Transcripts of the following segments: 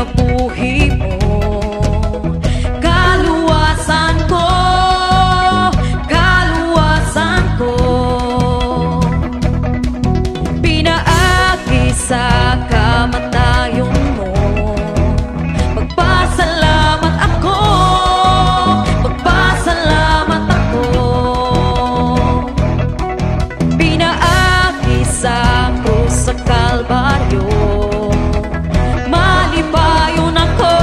kinabuhi mo. Kaluwasan ko, kaluwasan ko, pinaagi sa kamatayon mo. Magpasalamat ako, magpasalamat ako. Pinaagi sa krus sa Kalbaryo, malipayon ako,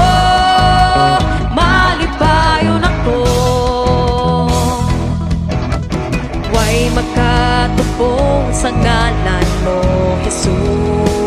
malipayon ako. Huwag makatupong sa ngalan mo, Jesus.